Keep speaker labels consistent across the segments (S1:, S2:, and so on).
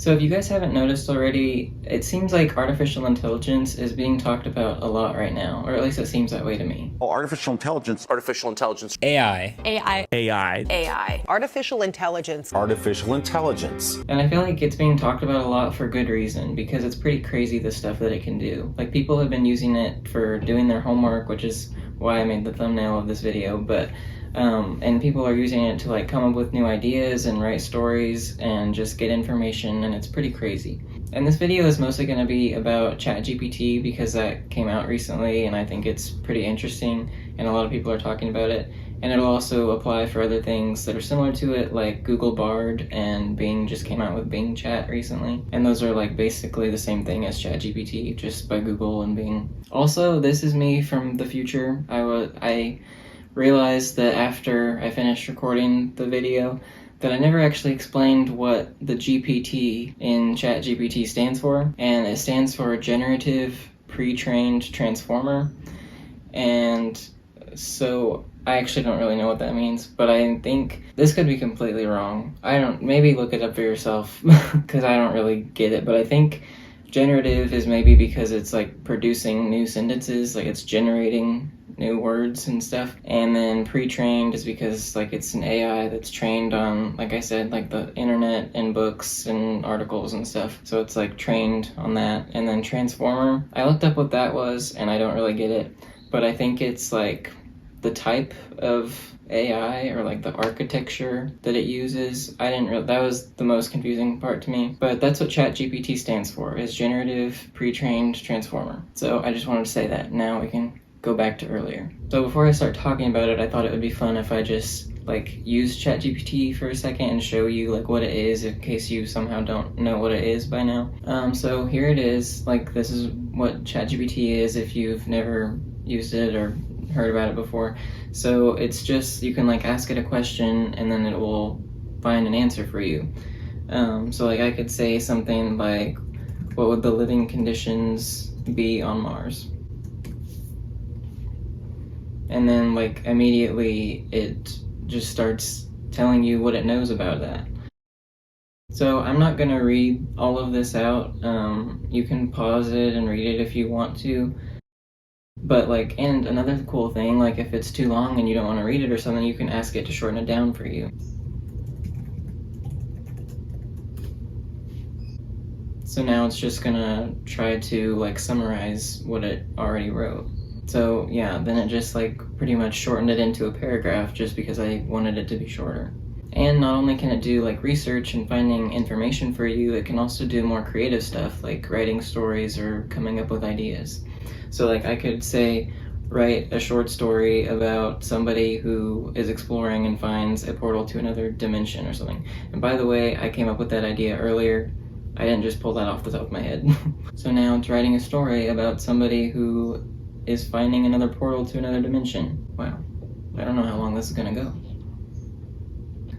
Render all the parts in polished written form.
S1: So if you guys haven't noticed already, it seems like artificial intelligence is being talked about a lot right now, or at least it seems that way to me.
S2: Oh, artificial intelligence.
S3: Artificial intelligence.
S4: AI.
S5: AI.
S2: AI.
S5: AI.
S6: Artificial intelligence.
S2: Artificial intelligence.
S1: And I feel like it's being talked about a lot for good reason, because it's pretty crazy the stuff that it can do. Like, people have been using it for doing their homework, which is why I made the thumbnail of this video, but and people are using it to like come up with new ideas and write stories and just get information, and it's pretty crazy. And this video is mostly going to be about ChatGPT because that came out recently and I think it's pretty interesting and a lot of people are talking about it. And it'll also apply for other things that are similar to it, like Google Bard, and Bing just came out with Bing Chat recently. And those are like basically the same thing as ChatGPT, just by Google and Bing. Also, this is me from the future. I realized that after I finished recording the video that I never actually explained what the GPT in ChatGPT stands for, and it stands for Generative Pre-trained Transformer. And so I actually don't really know what that means, but I think this could be completely wrong. Maybe look it up for yourself because I don't really get it, but I think generative is maybe because it's like producing new sentences, like it's generating new words and stuff. And then pre-trained is because like it's an AI that's trained on, like I said, like the internet and books and articles and stuff. So it's like trained on that. And then transformer, I looked up what that was and I don't really get it, but I think it's like the type of AI or like the architecture that it uses. That was the most confusing part to me, but that's what ChatGPT stands for, is Generative Pre-trained Transformer. So I just wanted to say that. Now we can go back to earlier. So before I start talking about it, I thought it would be fun if I just like use ChatGPT for a second and show you like what it is in case you somehow don't know what it is by now. So here it is. Like, this is what ChatGPT is if you've never used it or heard about it before. So it's just, you can like ask it a question and then it will find an answer for you. So like I could say something like, what would the living conditions be on Mars? And then like immediately it just starts telling you what it knows about that. So I'm not gonna read all of this out. You can pause it and read it if you want to. But like, and another cool thing, like if it's too long and you don't want to read it or something, you can ask it to shorten it down for you. So now it's just gonna try to like summarize what it already wrote. So yeah, then it just like pretty much shortened it into a paragraph just because I wanted it to be shorter. And not only can it do like research and finding information for you, it can also do more creative stuff like writing stories or coming up with ideas. So like I could say, write a short story about somebody who is exploring and finds a portal to another dimension or something. And by the way, I came up with that idea earlier. I didn't just pull that off the top of my head. So now it's writing a story about somebody who is finding another portal to another dimension. Wow. I don't know how long this is gonna go.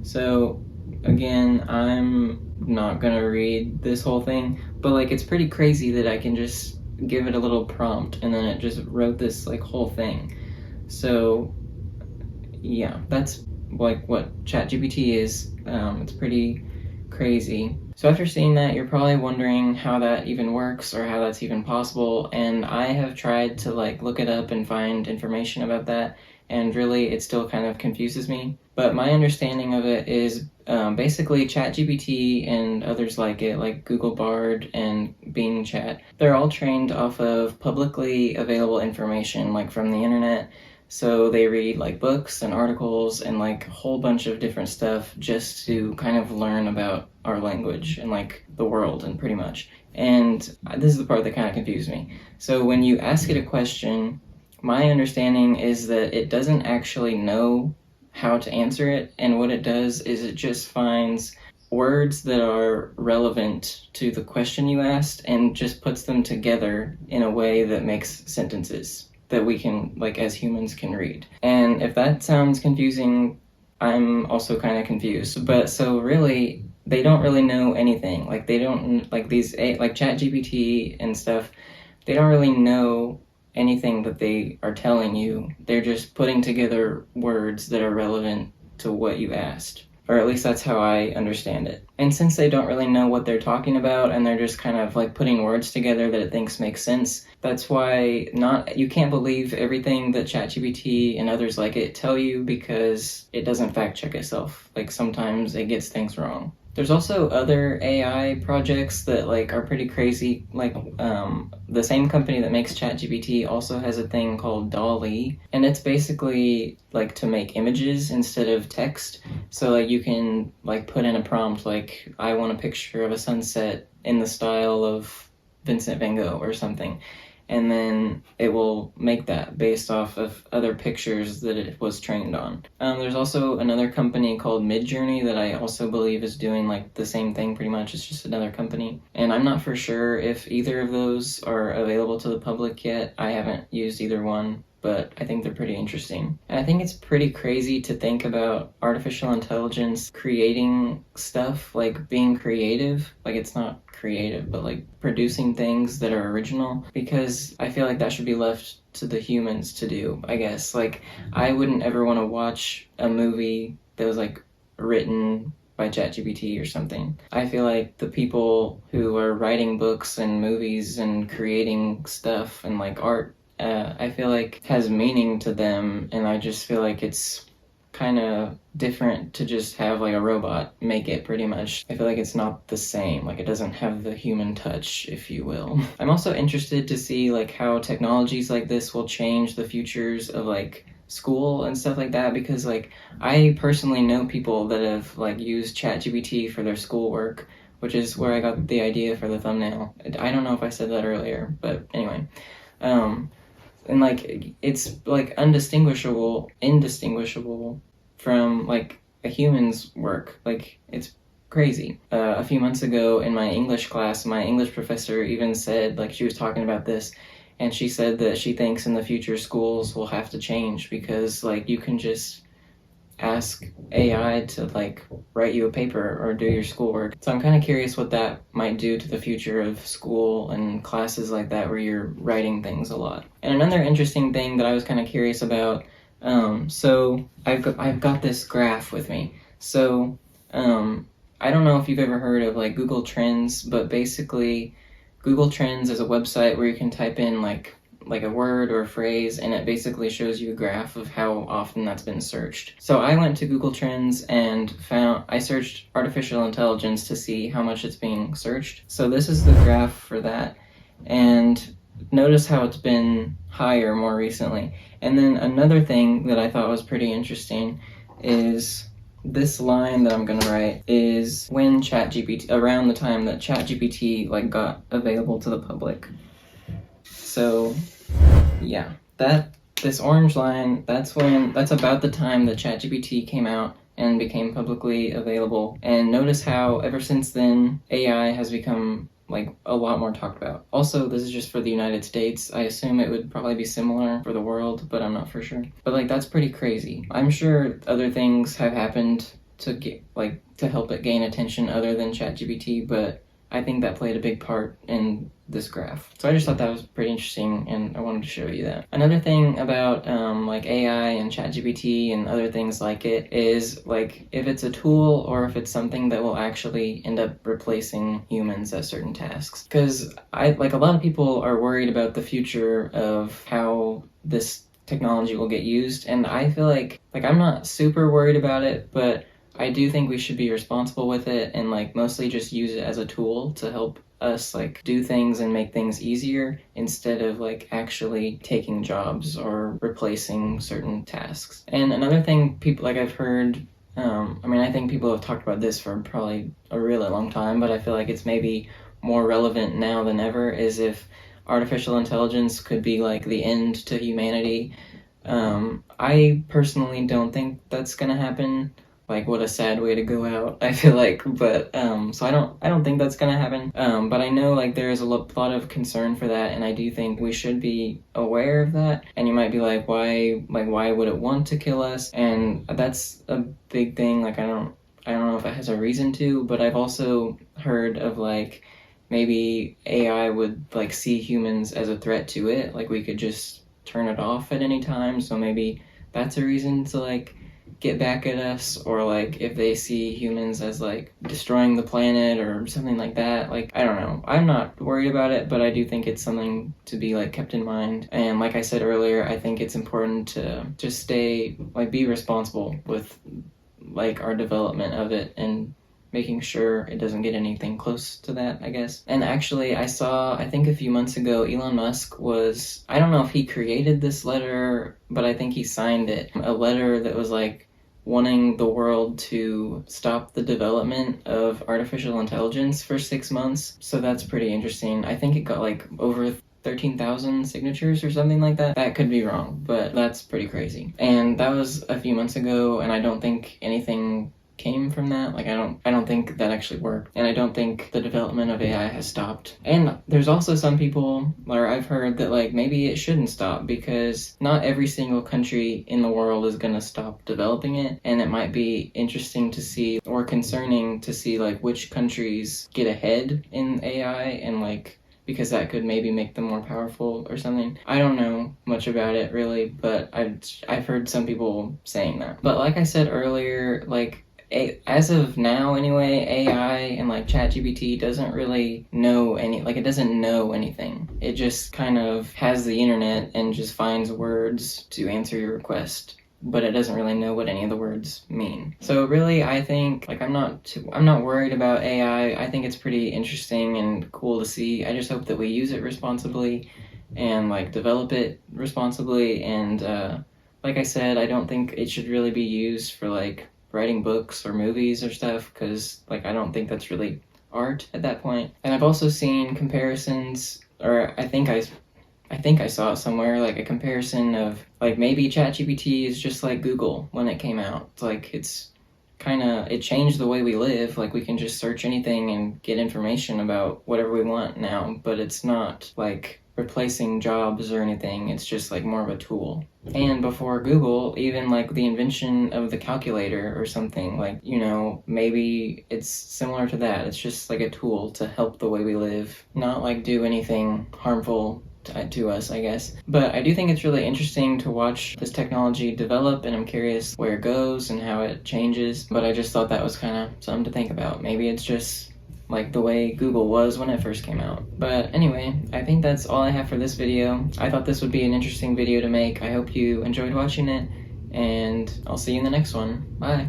S1: So again, I'm not gonna read this whole thing, but like it's pretty crazy that I can just give it a little prompt and then it just wrote this like whole thing. So yeah, that's like what ChatGPT is. It's pretty crazy. So after seeing that, you're probably wondering how that even works or how that's even possible, and I have tried to like look it up and find information about that, and really it still kind of confuses me. But my understanding of it is basically ChatGPT and others like it, like Google Bard and Bing Chat, they're all trained off of publicly available information, like from the internet. So they read like books and articles and like a whole bunch of different stuff just to kind of learn about our language and like the world and pretty much. And this is the part that kind of confused me. So when you ask it a question, my understanding is that it doesn't actually know how to answer it, and what it does is it just finds words that are relevant to the question you asked and just puts them together in a way that makes sentences that we can, like as humans, can read. And if that sounds confusing, I'm also kind of confused. But so really, they don't really know anything. Like they don't, like these, like ChatGPT and stuff, they don't really know anything that they are telling you. They're just putting together words that are relevant to what you asked. Or at least that's how I understand it. And since they don't really know what they're talking about and they're just kind of like putting words together that it thinks makes sense, that's why you can't believe everything that ChatGPT and others like it tell you, because it doesn't fact check itself. Like sometimes it gets things wrong. There's also other AI projects that like are pretty crazy. Like the same company that makes ChatGPT also has a thing called DALL-E, and it's basically like to make images instead of text. So like you can like put in a prompt like, I want a picture of a sunset in the style of Vincent van Gogh or something, and then it will make that based off of other pictures that it was trained on. There's also another company called Midjourney that I also believe is doing like the same thing pretty much. It's just another company. And I'm not for sure if either of those are available to the public yet. I haven't used either one, but I think they're pretty interesting. And I think it's pretty crazy to think about artificial intelligence creating stuff, like being creative. Like it's not creative, but like producing things that are original, because I feel like that should be left to the humans to do, I guess. Like I wouldn't ever want to watch a movie that was like written by ChatGPT or something. I feel like the people who are writing books and movies and creating stuff and like art, I feel like has meaning to them, and I just feel like it's kind of different to just have like a robot make it, pretty much. I feel like it's not the same, like it doesn't have the human touch, if you will. I'm also interested to see like how technologies like this will change the futures of like school and stuff like that, because like I personally know people that have like used ChatGPT for their schoolwork, which is where I got the idea for the thumbnail. I don't know if I said that earlier, but anyway. And like it's like indistinguishable from like a human's work. Like it's crazy. A few months ago in my English class, my English professor even said, like she was talking about this, and she said that she thinks in the future schools will have to change, because like you can just ask AI to like write you a paper or do your schoolwork. So I'm kind of curious what that might do to the future of school and classes like that where you're writing things a lot. And another interesting thing that I was kind of curious about, so I've got this graph with me. So I don't know if you've ever heard of like Google Trends, but basically Google Trends is a website where you can type in like a word or a phrase, and it basically shows you a graph of how often that's been searched. So I went to Google Trends and I searched artificial intelligence to see how much it's being searched. So this is the graph for that, and notice how it's been higher more recently. And then another thing that I thought was pretty interesting is this line that I'm gonna write is when ChatGPT, around the time that ChatGPT like got available to the public. So yeah, this orange line, that's about the time that ChatGPT came out and became publicly available. And notice how ever since then AI has become like a lot more talked about. Also, this is just for the United States. I assume it would probably be similar for the world, but I'm not for sure. But like that's pretty crazy. I'm sure other things have happened to help it gain attention other than ChatGPT, but I think that played a big part in this graph. So I just thought that was pretty interesting, and I wanted to show you that. Another thing about like AI and ChatGPT and other things like it is like if it's a tool or if it's something that will actually end up replacing humans at certain tasks. Because a lot of people are worried about the future of how this technology will get used, and I feel like I'm not super worried about it, but I do think we should be responsible with it and like mostly just use it as a tool to help us like do things and make things easier instead of like actually taking jobs or replacing certain tasks. And another thing people like I've heard, I think people have talked about this for probably a really long time, but I feel like it's maybe more relevant now than ever, is if artificial intelligence could be like the end to humanity. I personally don't think that's gonna happen. Like, what a sad way to go out, I feel like, but, so I don't think that's gonna happen, but I know, like, there is a lot of concern for that, and I do think we should be aware of that, and you might be like, why would it want to kill us, and that's a big thing, like, I don't know if it has a reason to, but I've also heard of, like, maybe AI would, like, see humans as a threat to it, like, we could just turn it off at any time, so maybe that's a reason to, like, get back at us, or like if they see humans as like destroying the planet or something like that. Like, I don't know. I'm not worried about it, but I do think it's something to be like kept in mind. And like I said earlier, I think it's important to just stay, like, be responsible with like our development of it and making sure it doesn't get anything close to that, I guess. And actually, I saw, I think a few months ago, Elon Musk was, I don't know if he created this letter, but I think he signed it. A letter that was like wanting the world to stop the development of artificial intelligence for 6 months. So that's pretty interesting. I think it got like over 13,000 signatures or something like that. That could be wrong, but that's pretty crazy. And that was a few months ago, and I don't think anything came from that. Like, I don't think that actually worked, and I don't think the development of AI has stopped. And there's also some people, or I've heard that like maybe it shouldn't stop, because not every single country in the world is going to stop developing it, and it might be interesting to see, or concerning to see, like which countries get ahead in AI, and like, because that could maybe make them more powerful or something. I don't know much about it really, but I've heard some people saying that. But like I said earlier, like, as of now anyway, AI and like ChatGPT doesn't really know it doesn't know anything. It just kind of has the internet and just finds words to answer your request, but it doesn't really know what any of the words mean. So really, I think, like, I'm not worried about AI. I think it's pretty interesting and cool to see. I just hope that we use it responsibly and like develop it responsibly. And like I said, I don't think it should really be used for like writing books or movies or stuff, because like I don't think that's really art at that point. And I've also seen comparisons, or I think I saw it somewhere, like a comparison of like maybe ChatGPT is just like Google when it came out. It's like it changed the way we live. Like, we can just search anything and get information about whatever we want now, but it's not like replacing jobs or anything. It's just like more of a tool. And before Google, even like the invention of the calculator or something, like, you know, maybe it's similar to that. It's just like a tool to help the way we live, not like do anything harmful to us, I guess. But I do think it's really interesting to watch this technology develop, and I'm curious where it goes and how it changes. But I just thought that was kind of something to think about. Maybe it's just like the way Google was when it first came out. But anyway, I think that's all I have for this video. I thought this would be an interesting video to make. I hope you enjoyed watching it, and I'll see you in the next one. Bye.